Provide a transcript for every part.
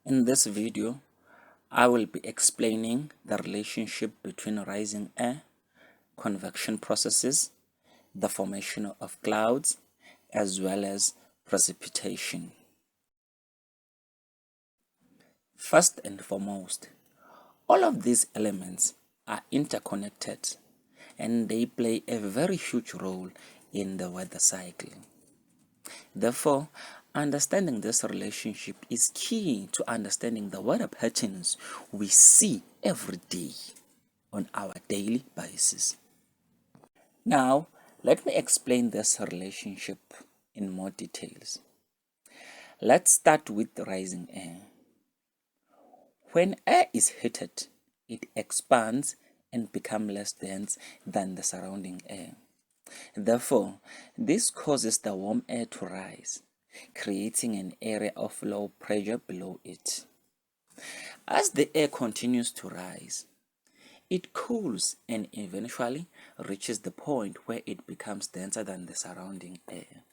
In this video, I will be explaining the relationship between rising air, convection processes, the formation of clouds, as well as precipitation. First and foremost, all of these elements are interconnected and they play a very huge role in the weather cycle. Therefore, understanding this relationship is key to understanding the weather patterns we see every day on our daily basis. Now, let me explain this relationship in more details. Let's start with rising air. When air is heated, it expands and becomes less dense than the surrounding air. Therefore, this causes the warm air to rise, creating an area of low pressure below it. As the air continues to rise, it cools and eventually reaches the point where it becomes denser than the surrounding air.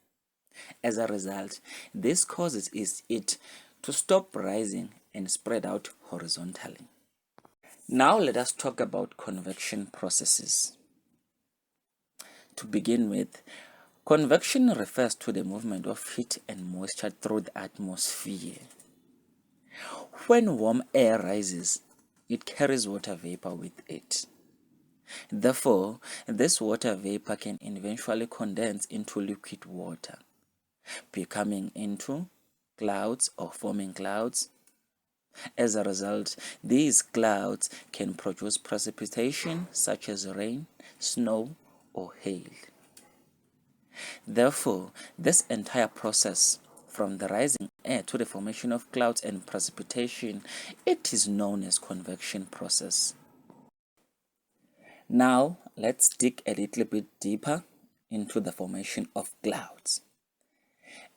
As a result, this causes it to stop rising and spread out horizontally. Now let us talk about convection processes. To begin with, convection refers to the movement of heat and moisture through the atmosphere. When warm air rises, it carries water vapor with it. Therefore, this water vapor can eventually condense into liquid water, becoming into clouds or forming clouds. As a result, these clouds can produce precipitation such as rain, snow, or hail. Therefore, this entire process, from the rising air to the formation of clouds and precipitation, it is known as convection process. Now, let's dig a little bit deeper into the formation of clouds.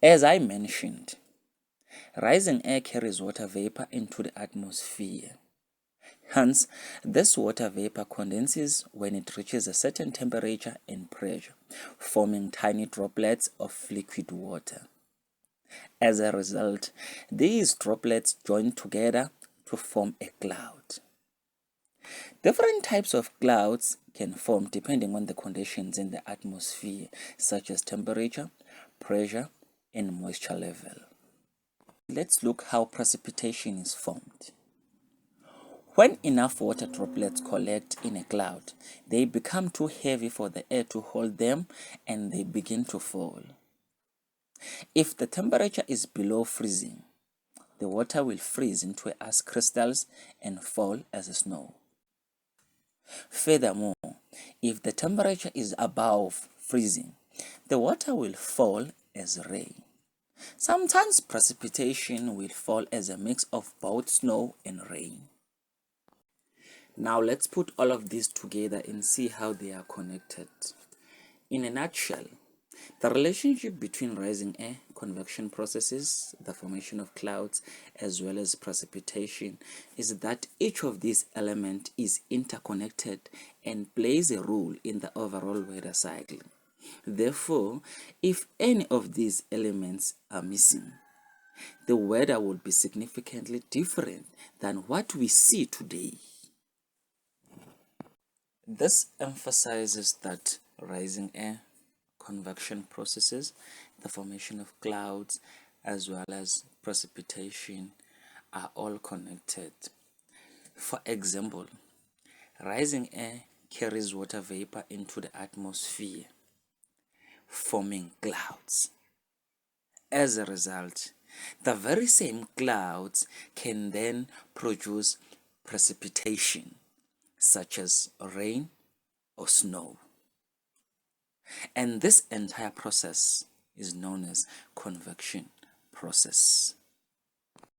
As I mentioned, rising air carries water vapor into the atmosphere. Hence, this water vapor condenses when it reaches a certain temperature and pressure, forming tiny droplets of liquid water. As a result, these droplets join together to form a cloud. Different types of clouds can form depending on the conditions in the atmosphere, such as temperature, pressure, and moisture level. Let's look how precipitation is formed. When enough water droplets collect in a cloud, they become too heavy for the air to hold them and they begin to fall. If the temperature is below freezing, the water will freeze into ice crystals and fall as snow. Furthermore, if the temperature is above freezing, the water will fall as rain. Sometimes precipitation will fall as a mix of both snow and rain. Now let's put all of these together and see how they are connected. In a nutshell, the relationship between rising air, convection processes, the formation of clouds, as well as precipitation is that each of these elements is interconnected and plays a role in the overall weather cycle. Therefore, if any of these elements are missing, the weather would be significantly different than what we see today. This emphasizes that rising air, convection processes, the formation of clouds, as well as precipitation are all connected. For example, rising air carries water vapor into the atmosphere, forming clouds. As a result, the very same clouds can then produce precipitation, such as rain or snow. And this entire process is known as convection process.